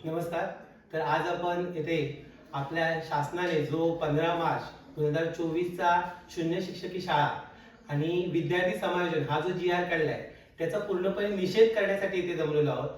नमस्कार. तर आज आपण येथे आपल्या शासनाने जो 15 मार्च 2024चा शून्य शिक्षकी शाळा आणि विद्यार्थी समायोजन हा जो GR काढलाय त्याचा पूर्णपणे निषेध करण्यासाठी इथे जमलेलो आहोत.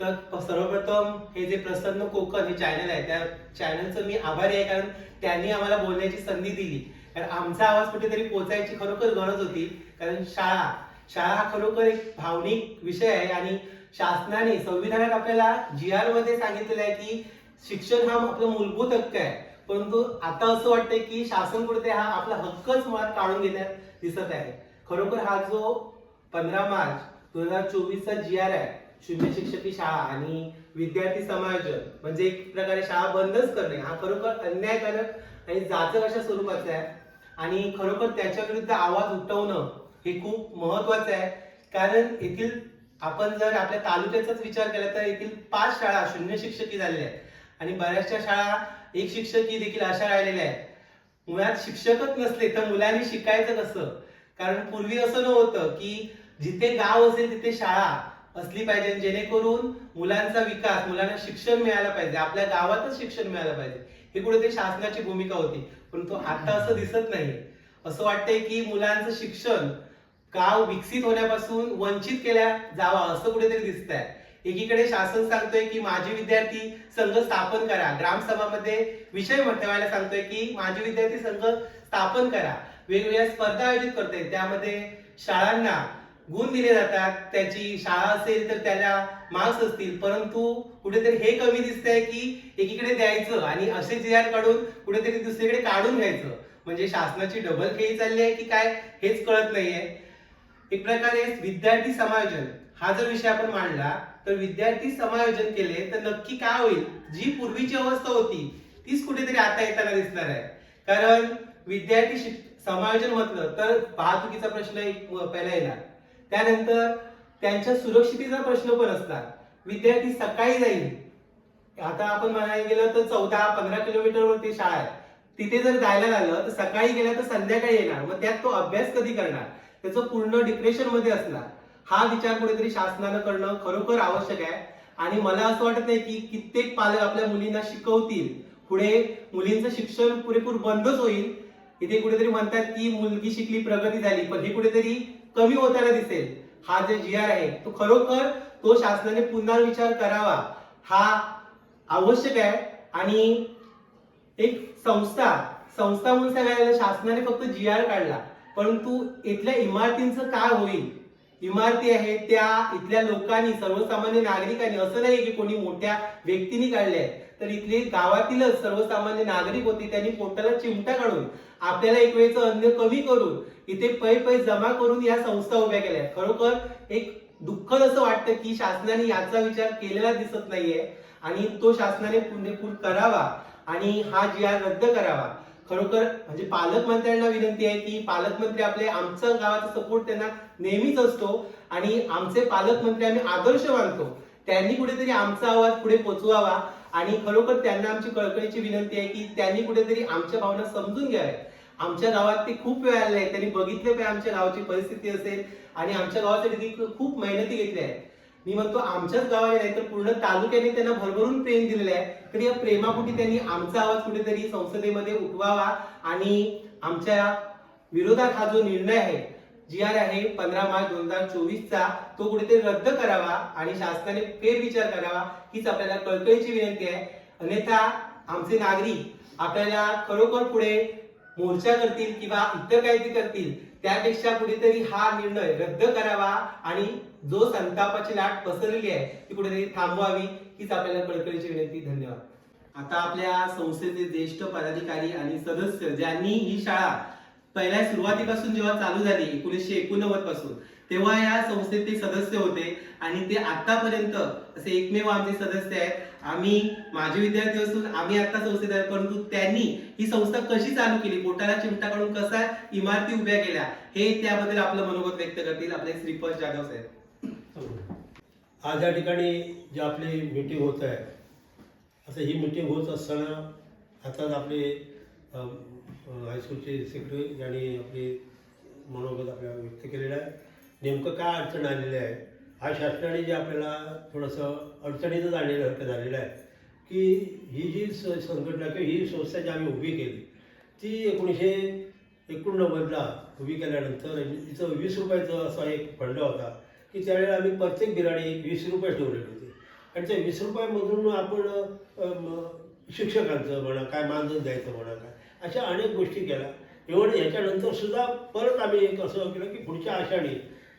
तर सर्वप्रथम हे जे प्रसन्न कोकण हे चॅनल आहे त्या चॅनलचं मी आभारी आहे, कारण त्यांनी आम्हाला बोलण्याची संधी दिली. कारण आमचा आवाज कुठेतरी पोहोचायची खरोखर गरज होती. कारण शाळा शाळा हा खरोखर एक भावनिक विषय आहे आणि शासनाने संविधानात आपल्याला GR मध्ये सांगितलेलं आहे की शिक्षण हा आपला मूलभूत हक्क आहे. परंतु आता असं वाटतंय की शासन कुठे हा आपला हक्कच मुळात काढून घेण्यात दिसत आहे. खरोखर हा जो 15 मार्च 2024चा GR आहे शून्य शिक्षकी शाळा आणि विद्यार्थी समायोजन म्हणजे एक प्रकारे शाळा बंदच करणे हा खरोखर अन्यायकारक आणि जाचक अशा स्वरूपाचा आहे. आणि खरोखर त्याच्या विरुद्ध आवाज उठवणं हे खूप महत्वाचं आहे. कारण येथील आपण जर आपल्या तालुक्याचाच विचार केला तर येथील 5 शाळा शून्य शिक्षकी झालेल्या आहेत आणि बऱ्याचशा शाळा एक शिक्षकी देखील अशा राहिलेल्या आहेत. मुळात शिक्षकच नसले तर मुलांनी शिकायचं कसं? कारण पूर्वी असं नव्हतं की जिथे गाव असेल तिथे शाळा असली पाहिजे, जेणेकरून मुलांचा विकास, मुलांना शिक्षण मिळालं पाहिजे, आपल्या गावातच शिक्षण मिळालं पाहिजे, हे कुठेतरी शासनाची भूमिका होती. परंतु आता असं दिसत नाही. असं वाटतंय की मुलांचं शिक्षण गाव विकसित होण्यापासून वंचित केल्या जावा असं कुठेतरी दिसतंय. एकीकडे शासन सांगतोय की माझे विद्यार्थी संघ स्थापन करा, ग्रामसभामध्ये विषय ठेवायला सांगतोय की माझे विद्यार्थी संघ स्थापन करा, वेगवेगळ्या स्पर्धा आयोजित करतोय, त्यामध्ये शाळांना गुण दिले जातात, त्याची शाळा असेल तर त्याला मार्क्स असतील. परंतु कुठेतरी हे कमी दिसतंय की एकीकडे द्यायचं आणि असे GR काढून कुठेतरी दुसरीकडे काढून घ्यायचं. म्हणजे शासनाची डबल खेळी चालली आहे की काय हेच कळत नाहीये. एक प्रकारे विद्यार्थी समायोजन हा जर विषय आपण मांडला तर विद्यार्थी समायोजन केले तर नक्की काय होईल? जी पूर्वीची अवस्था होती तीच कुठेतरी आता येताना दिसणार आहे. कारण विद्यार्थी समायोजन म्हटलं तर वाहतुकीचा प्रश्न एक पहिला येणार, त्यानंतर त्यांच्या सुरक्षितेचा प्रश्न पण असणार. विद्यार्थी सकाळी जाईल, आता आपण म्हणायला गेलं तर 14-15 किलोमीटरवरती शाळा आहे, तिथे जर जायला लागलं तर सकाळी गेला तर संध्याकाळी येणार, मग त्यात तो अभ्यास कधी करणार? त्याचं पूर्ण डिप्रेशन मध्ये असणार. हा विचार कुठेतरी शासनानं करणं खरोखर आवश्यक आहे. आणि मला असं वाटत नाही की कित्येक पालक आपल्या मुलींना शिकवतील, पुढे मुलींचं शिक्षण पुरेपूर बंदच होईल. इथे कुठेतरी म्हणतात की मुलगी शिकली प्रगती झाली, पण हे कुठेतरी कमी होताना दिसेल. हा जे GR आहे तो खरोखर तो शासनाने पुन्हा विचार करावा, हा आवश्यक आहे. आणि एक संस्था संस्था म्हणून सांगायला शासनाने फक्त GR काढला, परंतु इथल्या इमारतींचं काय होईल? इमारती आहेत त्या इथल्या लोकांनी, सर्वसामान्य नागरिकांनी, असं नाही की कोणी मोठ्या व्यक्तींनी काढल्या आहेत, तर इथले गावातीलच सर्वसामान्य नागरिक होते, त्यांनी पोटाला चिमटा काढून आपल्याला एक वेळचं अन्न कमी करून इथे पै जमा करून या संस्था उभ्या केल्या. खरोखर एक दुःखद असं वाटतं की शासनाने याचा विचार केलेला दिसत नाहीये आणि तो शासनाने पुढे करावा आणि हा GR रद्द करावा. खरोखर म्हणजे पालकमंत्र्यांना विनंती आहे की पालकमंत्री आपले आमच्या गावाचा सपोर्ट त्यांना नेहमीच असतो आणि आमचे पालकमंत्री आम्ही आदर्श मानतो, त्यांनी कुठेतरी आमचा आवाज पुढे पोहोचवावा. आणि खरोखर त्यांना आमची कळकळीची विनंती आहे की त्यांनी कुठेतरी आमच्या भावना समजून घ्याव्या. आमच्या गावात ते खूप वेळ आले, त्यांनी बघितले पाहिजे आमच्या गावाची परिस्थिती असेल आणि आमच्या गावासाठी खूप मेहनती घेतल्या आहेत. मी म्हणतो आमच्याच गावाने नाही तर पूर्ण तालुक्याने त्यांना भरभरून प्रेम दिलेलं आहे, तर या प्रेमापोटी त्यांनी आमचा आवाज कुठेतरी संसदेमध्ये उठवावा आणि आमच्या विरोधात हा जो निर्णय आहे GR आहे 15 मार्च 2024चा तो कुठेतरी रद्द करावा आणि शासनाने फेरविचार करावा, हीच आपल्याला कळकळीची विनंती आहे. अन्यथा आमचे नागरिक आपल्याला खरोखर पुढे मोर्चा करतील किंवा इतर काहीतरी करतील, त्यापेक्षा कुठेतरी हा निर्णय रद्द करावा आणि जो संतापाची लाट पसरलेली आहे ती कुठेतरी थांबवावी, हीच आपल्याला कळकळीची विनंती. धन्यवाद. आता आपल्या संस्थेचे ज्येष्ठ पदाधिकारी आणि सदस्य ज्यांनी ही शाळा पहिल्या सुरुवातीपासून जेव्हा चालू झाली 1989 पासून, तेव्हा या संस्थेचे सदस्य होते आणि ते आतापर्यंत असे एकमेव आमचे सदस्य आहेत. आम्ही माझे विद्यार्थी असून आम्ही आता संस्थेत आहे, परंतु त्यांनी ही संस्था कशी चालू केली, पोटाला चिमटा काढून कसा इमारती उभ्या केल्या, हे त्याबद्दल आपलं मनोगत व्यक्त करतील आपले श्रीपद जाधव साहेब. आज या ठिकाणी जे आपली मीटिंग होत आहे, असं ही मीटिंग होत असताना आताच आपले हायस्कूलचे सेक्रेटरी यांनी आपले मनोगत आपल्याला व्यक्त केलेलं आहे. नेमकं काय अडचण आलेली आहे हा शासनाने जे आपल्याला थोडंसं अडचणीचं जाणलेलं झालेलं आहे की ही जी संघटना किंवा ही संस्था जी आम्ही उभी केली ती 1989ला उभी केल्यानंतर तिचं 20 रुपयाचं असा एक फंड होता की त्यावेळेला आम्ही प्रत्येक बिराडी 20 रुपये ठेवलेले होते आणि त्या 20 रुपयामधून आपण शिक्षकांचं म्हणा काय मानधन द्यायचं म्हणा काय अशा अनेक गोष्टी केल्या. एवढं याच्यानंतर सुद्धा परत आम्ही एक असं केलं की पुढच्या आषाढी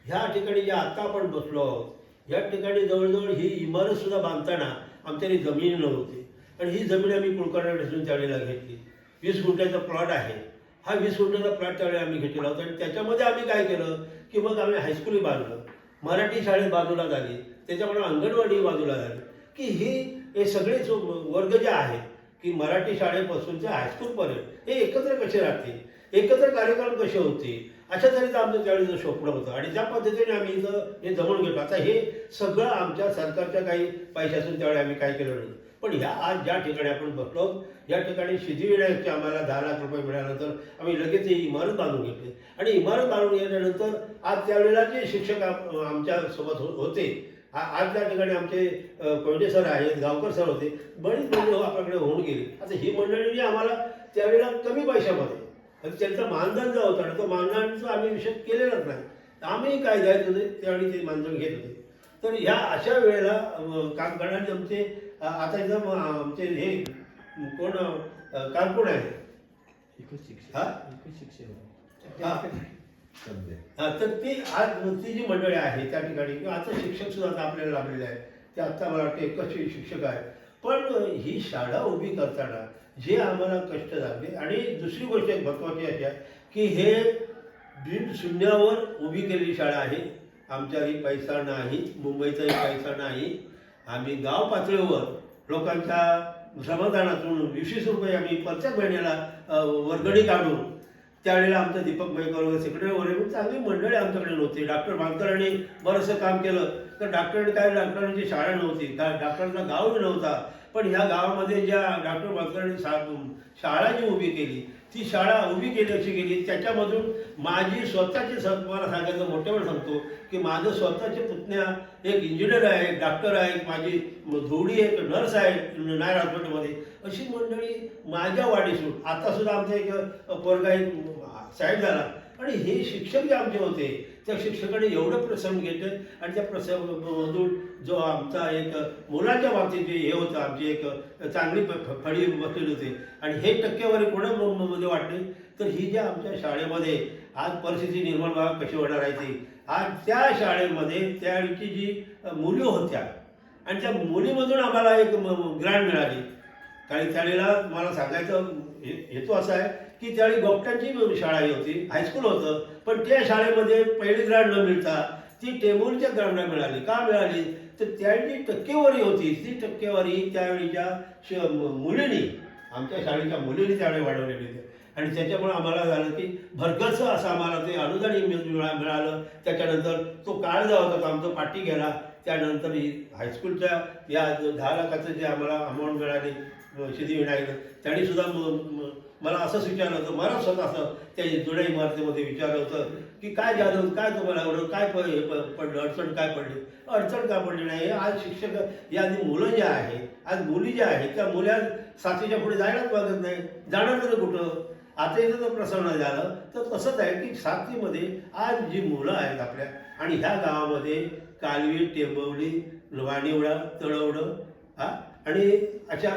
ह्या ठिकाणी जे आत्ता आपण बसलो आहोत या ठिकाणी जवळजवळ ही इमारतसुद्धा बांधताना आमच्याकडे जमीन नव्हती आणि ही जमीन आम्ही कुलकर्णीपासून त्यावेळेला घेतली. 20 गुंठ्याचा प्लॉट आहे. हा 20 गुंठ्याचा प्लॉट त्यावेळी आम्ही घेतलेला होता आणि त्याच्यामध्ये आम्ही काय केलं की मग आम्ही हायस्कूलही बांधलं, मराठी शाळेत बाजूला झाली, त्याच्यामुळे अंगणवाडी बाजूला झाली की हे सगळे जो वर्ग जे आहेत की मराठी शाळेपासून ते हायस्कूलपर्यंत हे एकत्र कसे राहतील, एकत्र कार्यक्रम कसे होतील अशा तऱ्हेचं आमचं त्यावेळी स्वप्न होतं आणि त्या पद्धतीने आम्ही इथं हे जमून घेतो. आता हे सगळं आमच्या सरकारच्या काही पैशातून त्यावेळी आम्ही काय केलं नाही. पण ह्या आज ज्या ठिकाणी आपण बसलो या ठिकाणी सिद्धिविनायकचे आम्हाला 10 लाख रुपये मिळाल्यानंतर आम्ही लगेच ही इमारत बांधून घेतली आणि इमारत बांधून घेतल्यानंतर आज त्यावेळेला जे शिक्षक आमच्यासोबत होते आज त्या ठिकाणी आमचे कोयडे सर आहेत, गावकर सर होते, बरीच मंडळी आपल्याकडे होऊन गेली. आता ही मंडळीने आम्हाला त्यावेळेला कमी पैशामध्ये आणि त्यांचं मानधन जो होता ना तो मानधनाचा आम्ही विषय केलेलाच नाही. आम्ही काय द्यायचं होते त्यावेळी ते मानधन घेत होते. तर ह्या अशा वेळेला काम करणारे आमचे आता इथं आमचे हे कोण कारकून आहे तर ती आज ती जी मंडळी आहे त्या ठिकाणी किंवा आता शिक्षक सुद्धा आता आपल्याला लाभलेले आहेत ते आत्ता मला वाटतं एकच शिक्षक आहे. पण ही शाळा उभी करताना जे आम्हाला कष्ट लागले आणि दुसरी गोष्ट एक महत्त्वाची अशी आहे की हे बिन शून्यावर उभी केलेली शाळा आहे. आमच्याही पैसा नाही, मुंबईचाही पैसा नाही. आम्ही गाव पातळीवर लोकांच्या श्रमदानातून 20 रुपये आम्ही प्रत्येक महिन्याला वर्गणी काढून त्यावेळेला आमचं दीपक मयकर वगैरे सेक्रेटरी वगैरे चांगली मंडळी आमच्याकडे नव्हती. डॉक्टर भांगकरांनी बरंचसं काम केलं तर डॉक्टरांची शाळा नव्हती, डॉक्टरांचा गावही नव्हता. पण ह्या गावामध्ये ज्या डॉक्टर भांगकरांनी शाळा जी उभी केली ती शाळा उभी केली अशी केली त्याच्यामधून माझी स्वतःची तुम्हाला सांगायचं मोठ्यावर सांगतो की माझं स्वतःचे पुतण्या एक इंजिनियर आहे, डॉक्टर आहे, माझी धोडी एक नर्स आहे नायर हॉस्पिटलमध्ये. अशी मंडळी माझ्या वाढीसून आतासुद्धा आमचा एक पोरगा एक साहेब झाला आणि हे शिक्षक जे आमचे होते त्या शिक्षकाने एवढं प्रसंग घेतले आणि त्या प्रसंगामधून जो आमचा एक मुलांच्या बाबतीत जे हे होतं आमची एक चांगली फळी बसलेली होती आणि हे टक्केवारी कोणामध्ये वाटली तर ही ज्या आमच्या शाळेमध्ये आज परिस्थिती निर्माण व्हावा कशी होणार आहे ती आज त्या शाळेमध्ये त्यावेळची जी मुली होत्या आणि त्या मुलीमधून आम्हाला एक ग्रँट मिळाली. कारण त्यावेळेला मला सांगायचं हेतू असा आहे की त्यावेळी गोपटांची शाळा होती, हायस्कूल होतं, पण त्या शाळेमध्ये पहिली ग्रँट न मिळता ती टेंबोलीच्या ग्रँटला मिळाली. का मिळाली तर त्यावेळी टक्केवारी होती ती टक्केवारी त्यावेळीच्या मुलींनी आमच्या शाळेच्या मुलींनी त्यावेळी वाढवलेली होती आणि त्याच्यामुळे आम्हाला झालं की भरगचं असं आम्हाला ते अनुदान मिळालं. त्याच्यानंतर तो काळ जो होता तो आमचा पाठी गेला. त्यानंतर ही हायस्कूलच्या या 10 लाखाचं जे आम्हाला अमाऊंट मिळाली सिद्धिविनायक त्यांनी सुद्धा मला असंच विचारलं होतं, मला स्वतः असं त्या जुन्या इमारतीमध्ये विचारलं होतं की काय झालं, काय तुम्हाला एवढं काय पडलं, अडचण काय पडली. अडचण का पडली नाही, आज शिक्षक या आधी मुलं जे आहे आज मुली ज्या आहेत त्या मुल्या 7वीच्या पुढे जायलाच मागत नाही, जाणार तरी कुठं. आता इथं जर प्रसन्न झालं तर तसंच आहे की 7वीमध्ये आज जी मुलं आहेत आपल्या आणि ह्या गावामध्ये कालवी, टेंबवली, वाणीवडा, तळवडं आणि अशा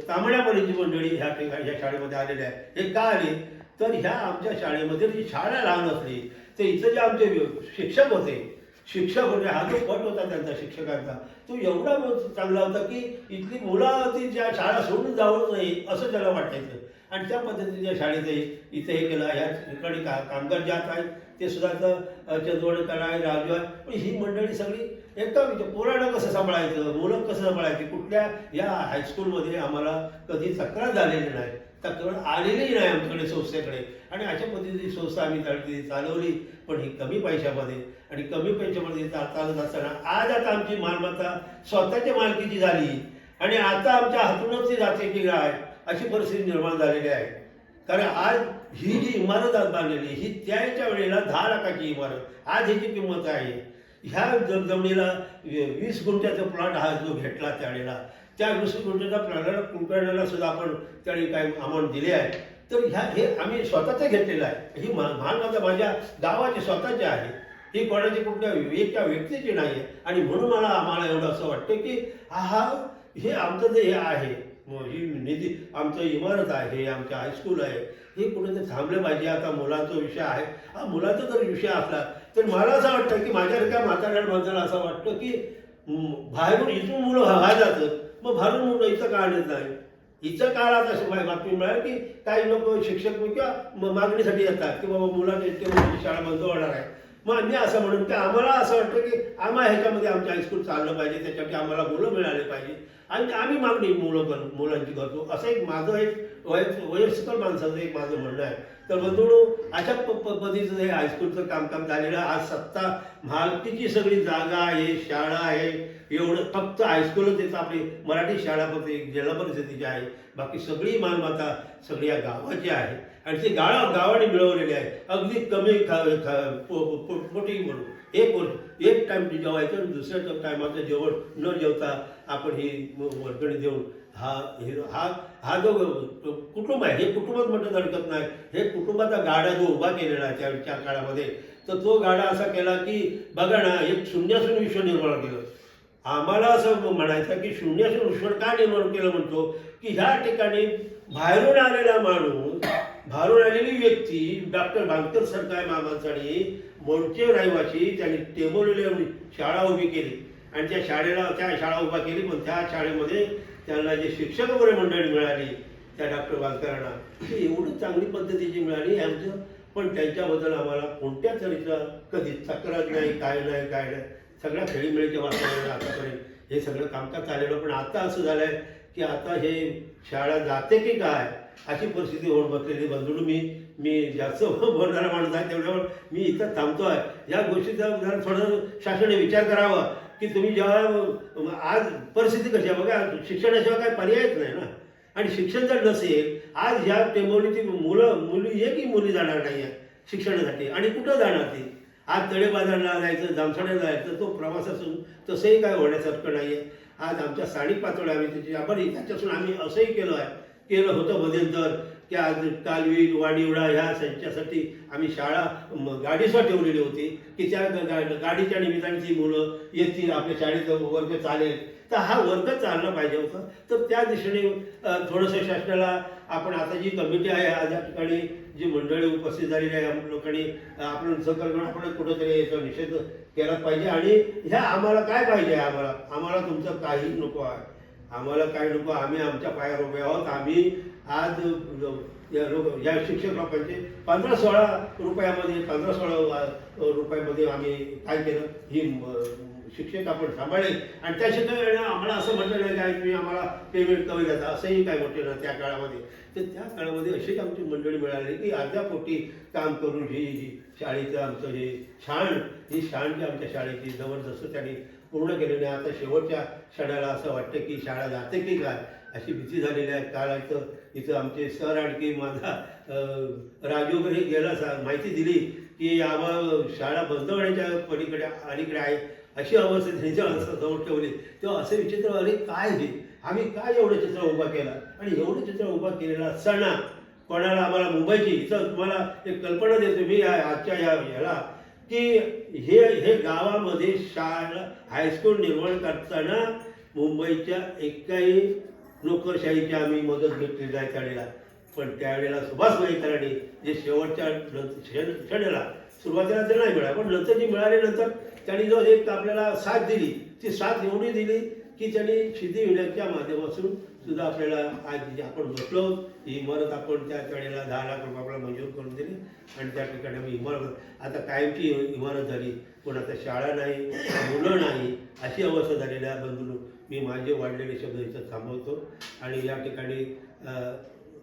तांबड्यापर्यंतची मंडळी ह्या ठिकाणी ह्या शाळेमध्ये आलेल्या आहे. हे का आले तर ह्या आमच्या शाळेमध्ये जी शाळा लहान असली तर इथं जे आमचे शिक्षक होते हा जो पट होता त्यांचा शिक्षकांचा तो एवढा चांगला होता की इथली मुलं ती ज्या शाळा सोडून जावं नाही असं त्याला वाटायचं आणि त्या पद्धतीच्या शाळेतही इथे हे केलं. ह्या ठिकाणी कामगार ज्यात आहेत ते सुद्धा चंदवडकर आहे, राजू आहे. पण ही मंडळी सगळी एका पोरांना कसं सांभाळायचं, मुलं कसं सांभाळायची, कुठल्या या हायस्कूलमध्ये आम्हाला कधी तक्रार झालेली नाही, तक्रार आलेली नाही आमच्याकडे संस्थेकडे आणि अशा पद्धतीची संस्था आम्ही चालवली. पण ही कमी पैशामध्ये आणि कमी पैशामध्ये चालत असताना आज आता आमची मालमत्ता स्वतःच्या मालकीची झाली आणि आता आमच्या हातूनच ती जाते की काय अशी परिस्थिती निर्माण झालेली आहे. कारण आज ही जी इमारत आज बांधलेली ही त्याच्या वेळेला 10 लाखाची इमारत आज ह्याची किंमत आहे ह्या जमिनीला 20 गुंठ्याचा प्लॉट हा जो घेतला त्यावेळेला, त्या 20 गुंठ्याच्या प्लॉटला कुंकर्णाला सुद्धा आपण त्यावेळी काही अमाऊंट दिले आहे. तर हे आम्ही स्वतःचं घेतलेलं आहे. ही मालमत्ता माझ्या गावाची स्वतःची आहे, ही कोणाची कुठल्या एका व्यक्तीची नाही आहे. आणि म्हणून आम्हाला एवढं असं वाटतं की हे आमचं जे हे आहे, ही निधी आमचं इमारत आहे, हे आमचं हायस्कूल आहे, हे कुठेतरी थांबलं पाहिजे. आता मुलांचा विषय आहे, हा मुलाचा जर विषय असला तर मला असं वाटतं की माझ्यासारख्या म्हाताऱ्या माणसाला असं वाटतं की बाहेरून इथून मुलं व्हायला जातं, मग बाहेरून मुलं इथं का आणत नाही. हिचं काळात अशी बातमी मिळाली की काही लोक शिक्षक किंवा मागणीसाठी येतात की बाबा मुलांना इतके मुलांची शाळा बंद होणार आहे. मग मी असं म्हणून की आम्हाला असं वाटतं की आम्हाला ह्याच्यामध्ये आमचं हायस्कूल चाललं पाहिजे, त्याच्यासाठी आम्हाला मुलं मिळाले पाहिजे आणि आम्ही मागणी मुलांची करतो. असं एक माझं एक वयस्कर माणसाचं एक माझं म्हणणं आहे. तर बंधूंनो, अशा पद्धतीचं हे हायस्कूलचं काम झालेलं. आज सत्ता महालकीची सगळी जागा आहे, शाळा आहे, एवढं फक्त हायस्कूलच येतं आपली मराठी शाळा फक्त जिल्हा परिषदेची आहे. बाकी सगळी मालमत्ता सगळी या गावाची आहे आणि ती गावाने मिळवलेली आहे. अगदी कमी मोठी म्हणून एक टाइम जेवायचं आणि दुसऱ्या टायमाचं जेवण न जेवता आपण ही वर्गणी देऊन हा जो कुटुंब आहे, हे कुटुंबात म्हटलं हरकत नाही. हे कुटुंबाचा गाडा जो उभा केलेला आहे त्या काळामध्ये, तर तो गाडा असा केला की बघा ना, एक शून्यासून विश्व निर्माण केलं. आम्हाला असं म्हणायचं की शून्यासून विश्व का निर्माण केलं म्हणतो की ह्या ठिकाणी बाहेरून आलेला माणूस, बाहेरून आलेली व्यक्ती, डॉक्टर बांकर सरकार माणसाने मोडचे रहिवासी त्यांनी टेंबोलीला शाळा उभी केली आणि त्या शाळा उभा केली. पण त्या शाळेमध्ये त्यांना जे शिक्षक वगैरे मंडळी मिळाली त्या डॉक्टर बांकरांना, ती एवढी चांगली पद्धतीची मिळाली आमचं. पण त्यांच्याबद्दल आम्हाला कोणत्याच तऱ्हेचा कधी तक्रार नाही, काय नाही. सगळ्या खेळीमेळीच्या वातावरणात आतापर्यंत हे सगळं कामकाज चाललेलं. पण आता असं झालं आहे की आता हे शाळा जाते की काय अशी परिस्थिती होऊन बसलेली. बंधूंनो, मी जास्त बोलणारा माणूस आहे, तेवढ्यावर मी इथं थांबतो आहे. या गोष्टीचा जरा थोडं शासनाने विचार करावा की तुम्ही जेव्हा आज परिस्थिती कशी आहे बघा, शिक्षणाशिवाय काही पर्यायच नाही ना. आणि शिक्षण जर नसेल, आज ह्या टेंबोलीची मुली एकही मुली जाणार नाही आहे शिक्षणासाठी. आणि कुठं जाणार ती? आज तळे बाजारला जायचं, जामसाड्याला जायचं, तो प्रवास असून तसंही काय होण्यासारखं नाही आहे. आज आमच्या स्थानिक पातळीवर आम्ही त्याची आभारी, त्याच्यापासून आम्ही असंही केलं होतं मध्यंतर की आज कालवीट वाडीवडा ह्या संचासाठी आम्ही शाळा गाडीसुद्धा ठेवलेली होती की त्या गाडीच्या निमित्ताने ती मुलं येतील, आपल्या शाळेचा वर्ग चालेल. तर हा वर्ग चालला पाहिजे होता. तर त्या दिशेने थोडंसं शासनाला आपण आता जी कमिटी आहे, आज या ठिकाणी जी मंडळी उपस्थित झालेली आहे, लोकांनी आपण सहकर्म आपण कुठंतरी याचा निषेध केला पाहिजे. आणि ह्या आम्हाला काय पाहिजे, आम्हाला तुमचं काही नको आहे, आम्हाला काय नको. आम्ही आमच्या पायावर उभे आहोत. आम्ही आज या शिक्षक लोकांचे 15-16 रुपयामध्ये आम्ही काय केलं, ही शिक्षक आपण सांभाळले. आणि त्या शिक्षकांना आम्हाला असं म्हटलं नाही की आम्हाला पेमेंट कमी जातं, असंही काय म्हटलं ना त्या काळामध्ये. तर त्या काळामध्ये अशीच आमची मंडळी मिळाली की अर्ध्या पोटी काम करून ही शाळेचं आमचं ही शाण जी आमच्या शाळेची जबरदस्त त्यांनी पूर्ण केलेली आहे. आता शेवटच्या क्षणाला असं वाटतं की शाळा जाते की काय अशी भीती झालेली आहे. काल इथं आमचे सर आणखी माझा राजू वगैरे गेला माहिती दिली की आम्हाला शाळा बंद होण्याच्या अलीकडे आहे अशी अवस्था त्यांच्या समोर ठेवली. तेव्हा असे विचित्र, अरे काय हे, आम्ही काय एवढं चित्र उभा केला. आणि एवढं चित्र उभा केलेला असताना कोणाला आम्हाला मुंबईची इथं तुम्हाला एक कल्पना देतो मी आजच्या याला की हे गावामध्ये शाळा हायस्कूल निर्माण करताना मुंबईच्या एकाही नोकरशाहीची आम्ही मदत घेतली नाही त्यावेळेला. पण त्यावेळेला सुभाष भाईकरांनी जे शेवटच्या क्षणाला सुरुवातीला ते नाही मिळालं, पण नंतर जी मिळाल्यानंतर त्यांनी जो एक आपल्याला साथ दिली, ती साथ एवढी दिली की त्यांनी सिद्धिविनायकच्या माध्यमातून सुद्धा आपल्याला आज आपण बसलो. ही इमारत आपण त्या वेळेला 10 लाख रुपये आपल्याला मंजूर करून दिली आणि त्या ठिकाणी आम्ही इमारत आता कायमची इमारत झाली. पण आता शाळा नाही, मुलं नाही, अशी अवस्था झालेली आहे. बंधूंनो, मी माझे वाढलेले शब्द इथं थांबवतो आणि या ठिकाणी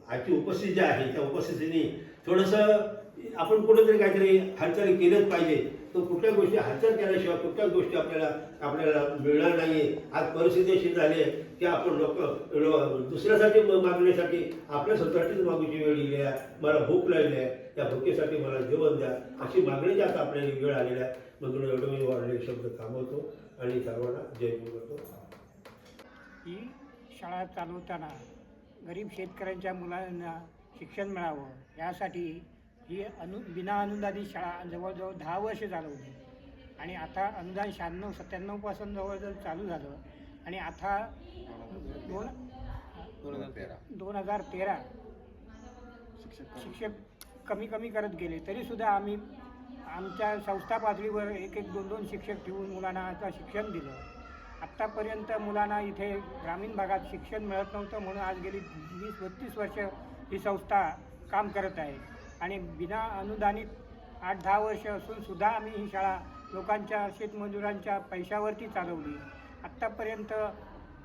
आजची उपस्थिती जी आहे त्या उपस्थितीने थोडंसं आपण कुठंतरी काहीतरी हालचाली केलंच पाहिजे तो कुठल्या गोष्टी हालचाल केल्याशिवाय कुठल्याच गोष्टी आपल्याला मिळणार नाहीये. आज परिस्थिती अशी झाली आहे की आपण लोक दुसऱ्यासाठी मागण्यासाठी आपल्या स्वतःसाठीच मागूची वेळ येईल आहे. मला भूक लागली आहे, त्या भुकेसाठी मला जेवण द्या अशी मागणीची आता आपल्याला वेळ आलेली आहे. म्हणून एवढं मी वाढलेले शब्द थांबवतो आणि सर्वांना जय गुरु करतो. ही शाळा चालवताना गरीब शेतकऱ्यांच्या मुलांना शिक्षण मिळावं यासाठी ही बिना अनुदानित शाळा जवळजवळ 10 वर्ष चालवली आणि आता अनुदान 96-97 पासून जवळजवळ चालू झालं आणि आता 2013 शिक्षक कमी करत गेले. तरीसुद्धा आम्ही आमच्या संस्था पातळीवर 1-2 शिक्षक ठेवून मुलांना आता शिक्षण दिलं. आत्तापर्यंत मुलांना इथे ग्रामीण भागात शिक्षण मिळत नव्हतं म्हणून आज गेली 20-32 वर्ष ही संस्था काम करत आहे आणि बिना अनुदानित 8-10 वर्ष असूनसुद्धा आम्ही ही शाळा लोकांच्या शेतमजुरांच्या पैशावरती चालवली. आत्तापर्यंत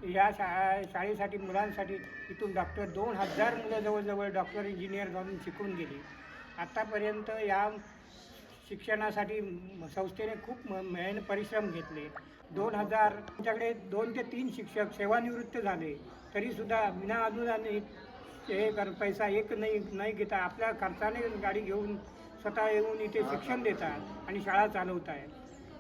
ह्या शाळेसाठी मुलांसाठी इथून 2000 मुलं जवळजवळ डॉक्टर इंजिनियर म्हणून शिकून गेली. आत्तापर्यंत या शिक्षणासाठी संस्थेने खूप परिश्रम घेतले. 2000 आमच्याकडे 2 ते 3 शिक्षक सेवानिवृत्त झाले तरीसुद्धा बिना अनुदानित पैसा एक नाही घेता आपल्या खर्चाने गाडी घेऊन स्वतः येऊन इथे शिक्षण देतात आणि शाळा चालवत आहेत.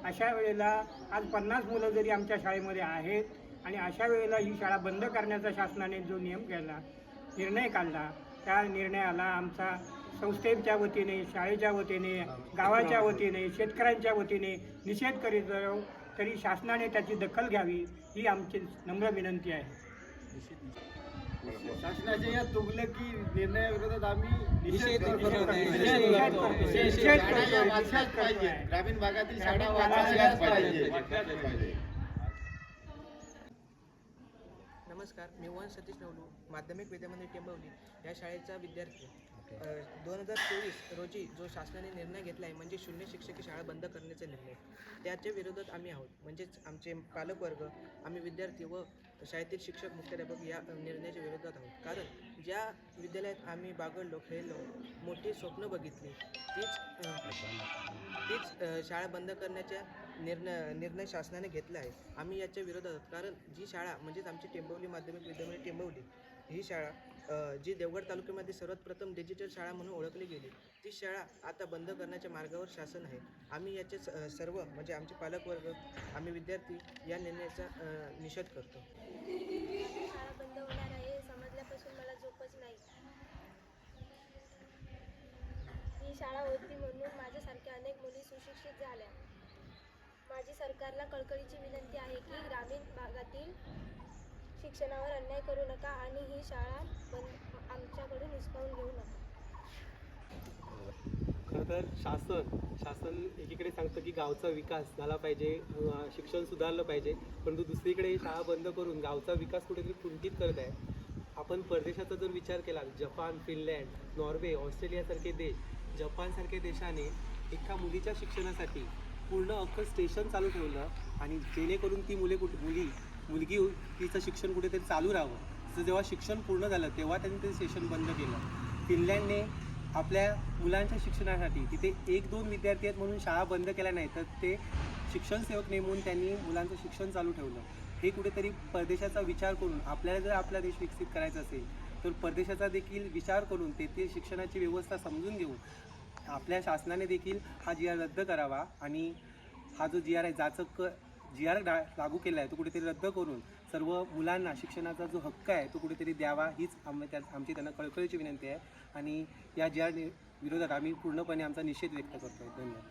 अशा वेळेला आज 50 मुलं जरी आमच्या शाळेमध्ये आहेत आणि अशा वेळेला ही शाळा बंद करण्याचा शासनाने जो निर्णय काढला त्या निर्णयाला आमचा संस्थेच्या वतीने, शाळेच्या वतीने, गावाच्या वतीने, शेतकऱ्यांच्या वतीने निषेध करीत आहोत. तरी शासनाने त्याची दखल घ्यावी ही आमची नम्र विनंती आहे. शासनाच्या या तुगलकी निर्णयाविरोधात आम्ही निषेध करतो. ग्रामीण भागातील शाळा वाचवल्याच पाहिजे. नमस्कार, मी वन सतीश नवलू, माध्यमिक विद्यामंदिर टेंबवली या शाळेचा विद्यार्थी. 2024 रोजी जो शासनाने निर्णय घेतला आहे म्हणजे शून्य शिक्षकी शाळा बंद करण्याचा निर्णय, त्याच्या विरोधात आम्ही आहोत. म्हणजेच आमचे पालकवर्ग, आम्ही विद्यार्थी व शाळेतील शिक्षक, मुख्याध्यापक या निर्णयाच्या विरोधात आहोत. कारण ज्या विद्यालयात आम्ही बागडलो, खेळलो, मोठी स्वप्न बघितली तीच शाळा बंद करण्याचा निर्णय शासनाने घेतला आहे. आम्ही याच्या विरोधात आहोत. कारण जी शाळा म्हणजेच आमची टेंबवली माध्यमिक विद्यामंदिर टेंबवली ही शाळा जी देवगड तालुक्यामध्ये सर्वात प्रथम डिजिटल शाळा म्हणून ओळखली गेली, ती शाळा आता बंद करण्याच्या मार्गावर शासन आहे. आम्ही याचे सर्व म्हणजे आमचे पालकवर्ग, आम्ही विद्यार्थी या निर्णयाचा निषेध करतो. शाळा बंद होणार आहे हे समजल्यापासून मला झोपच नाही. ही शाळा होती म्हणून माझ्यासारख्या अनेक मुली सुशिक्षित झाल्या. माझी सरकारला कळकळीची विनंती आहे की ग्रामीण भागातील शिक्षणावर अन्याय करू नका आणि ही शाळा आमच्याकडून हिसकावून घेऊ नका. खरं तर शासन एकीकडे सांगतं की गावचा विकास झाला पाहिजे, शिक्षण सुधारलं पाहिजे, परंतु दुसरीकडे शाळा बंद करून गावचा विकास कुठेतरी कुंठित करत आहे. आपण परदेशाचा जर विचार केला, जपान, फिनलँड, नॉर्वे, ऑस्ट्रेलियासारखे देश, जपानसारख्या देशाने एका मुलीच्या शिक्षणासाठी पूर्ण अख्खं स्टेशन चालू ठेवलं आणि जेणेकरून ती मुलगी तिचं शिक्षण कुठेतरी चालू राहावं. तर जेव्हा शिक्षण पूर्ण झालं तेव्हा त्यांनी ते स्टेशन बंद केलं. फिनलँडने आपल्या मुलांच्या शिक्षणासाठी तिथे 1-2 विद्यार्थी आहेत म्हणून शाळा बंद केल्या नाही, तर ते शिक्षण सेवक नेमून त्यांनी मुलांचं शिक्षण चालू ठेवलं. हे कुठेतरी परदेशाचा विचार करून आपल्याला जर आपला देश विकसित करायचा असेल तर परदेशाचा देखील विचार करून तेथील शिक्षणाची व्यवस्था समजून घेऊन आपल्या शासनाने देखील हा GR रद्द करावा आणि हा जो GR आहे, ज्याचं GR लागू केला आहे तो कुठेतरी रद्द करून सर्व मुलांना शिक्षणाचा जो हक्क आहे तो कुठेतरी द्यावा, हीच आमची त्यांना कळकळीची विनंती आहे. आणि या GR विरोधात आम्ही पूर्णपणे आमचा निषेध व्यक्त करतो आहे. धन्यवाद.